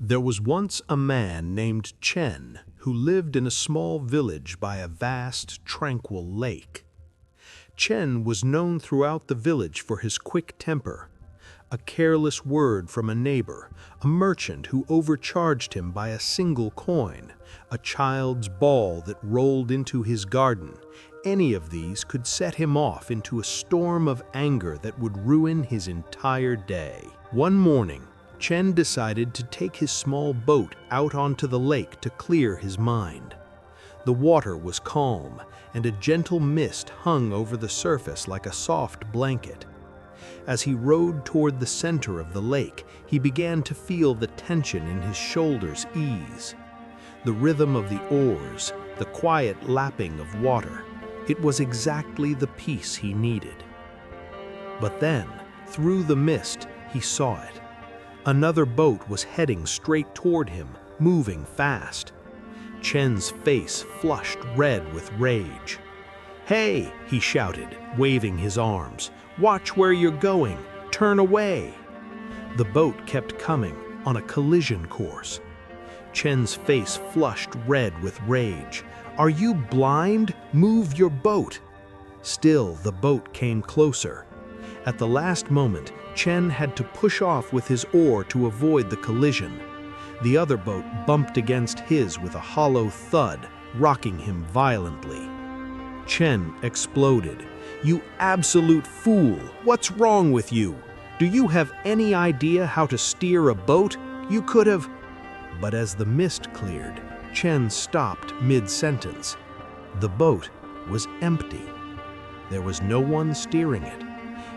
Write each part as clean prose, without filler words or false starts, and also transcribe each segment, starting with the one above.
There was once a man named Chen who lived in a small village by a vast, tranquil lake. Chen was known throughout the village for his quick temper. A careless word from a neighbor, a merchant who overcharged him by a single coin, a child's ball that rolled into his garden, any of these could set him off into a storm of anger that would ruin his entire day. One morning, Chen decided to take his small boat out onto the lake to clear his mind. The water was calm, and a gentle mist hung over the surface like a soft blanket. As he rowed toward the center of the lake, he began to feel the tension in his shoulders ease. The rhythm of the oars, the quiet lapping of water, it was exactly the peace he needed. But then, through the mist, he saw it. Another boat was heading straight toward him, moving fast. Chen's face flushed red with rage. "Hey!" he shouted, waving his arms. "Watch where you're going! Turn away!" The boat kept coming, on a collision course. Chen's face flushed red with rage. "Are you blind? Move your boat!" Still, the boat came closer. At the last moment, Chen had to push off with his oar to avoid the collision. The other boat bumped against his with a hollow thud, rocking him violently. Chen exploded. "You absolute fool! What's wrong with you? Do you have any idea how to steer a boat? You could have—" But as the mist cleared, Chen stopped mid-sentence. The boat was empty. There was no one steering it.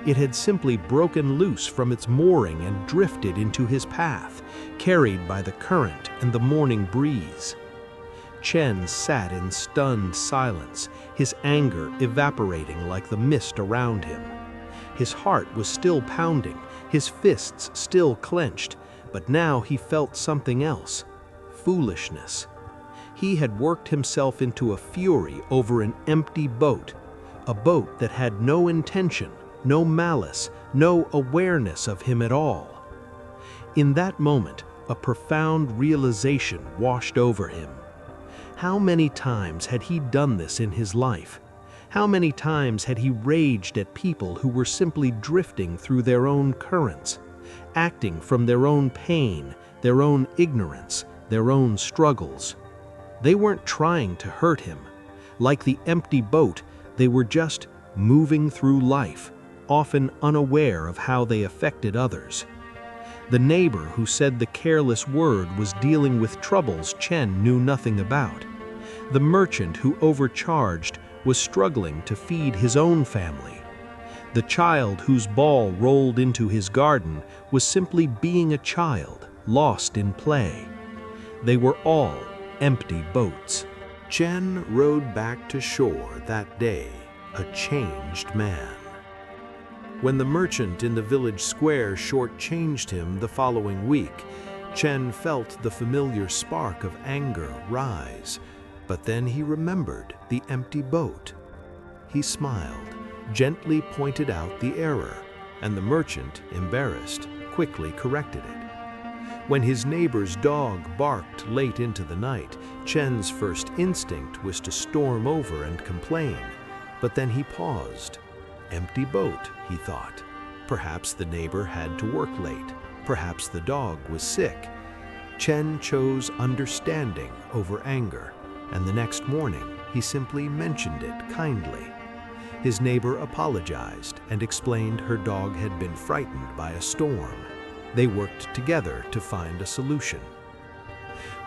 It had simply broken loose from its mooring and drifted into his path, carried by the current and the morning breeze. Chen sat in stunned silence, his anger evaporating like the mist around him. His heart was still pounding, his fists still clenched, but now he felt something else: foolishness. He had worked himself into a fury over an empty boat, a boat that had no intention, no malice, no awareness of him at all. In that moment, a profound realization washed over him. How many times had he done this in his life? How many times had he raged at people who were simply drifting through their own currents, acting from their own pain, their own ignorance, their own struggles? They weren't trying to hurt him. Like the empty boat, they were just moving through life, often unaware of how they affected others. The neighbor who said the careless word was dealing with troubles Chen knew nothing about. The merchant who overcharged was struggling to feed his own family. The child whose ball rolled into his garden was simply being a child, lost in play. They were all empty boats. Chen rowed back to shore that day, a changed man. When the merchant in the village square shortchanged him the following week, Chen felt the familiar spark of anger rise, but then he remembered the empty boat. He smiled, gently pointed out the error, and the merchant, embarrassed, quickly corrected it. When his neighbor's dog barked late into the night, Chen's first instinct was to storm over and complain, but then he paused. Empty boat, he thought. Perhaps the neighbor had to work late. Perhaps the dog was sick. Chen chose understanding over anger, and the next morning he simply mentioned it kindly. His neighbor apologized and explained her dog had been frightened by a storm. They worked together to find a solution.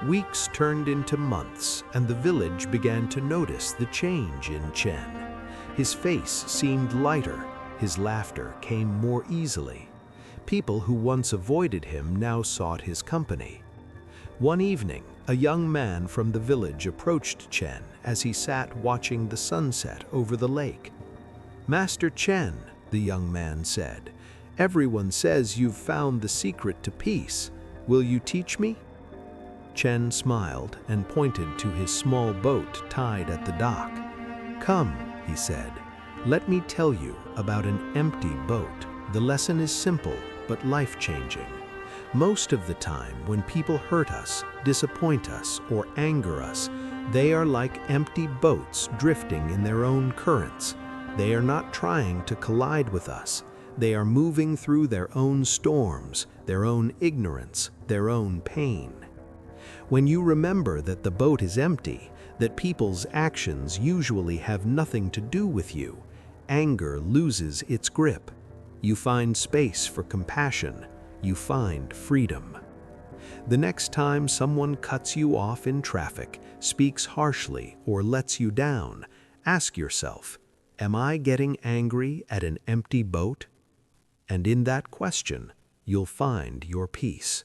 Weeks turned into months, and the village began to notice the change in Chen. His face seemed lighter, his laughter came more easily. People who once avoided him now sought his company. One evening, a young man from the village approached Chen as he sat watching the sunset over the lake. "Master Chen," the young man said, "everyone says you've found the secret to peace. Will you teach me?" Chen smiled and pointed to his small boat tied at the dock. "Come," he said, "let me tell you about an empty boat. The lesson is simple but life-changing. Most of the time, when people hurt us, disappoint us, or anger us, they are like empty boats drifting in their own currents. They are not trying to collide with us. They are moving through their own storms, their own ignorance, their own pain. When you remember that the boat is empty, that people's actions usually have nothing to do with you, anger loses its grip. You find space for compassion. You find freedom. The next time someone cuts you off in traffic, speaks harshly, or lets you down, ask yourself, am I getting angry at an empty boat? And in that question, you'll find your peace.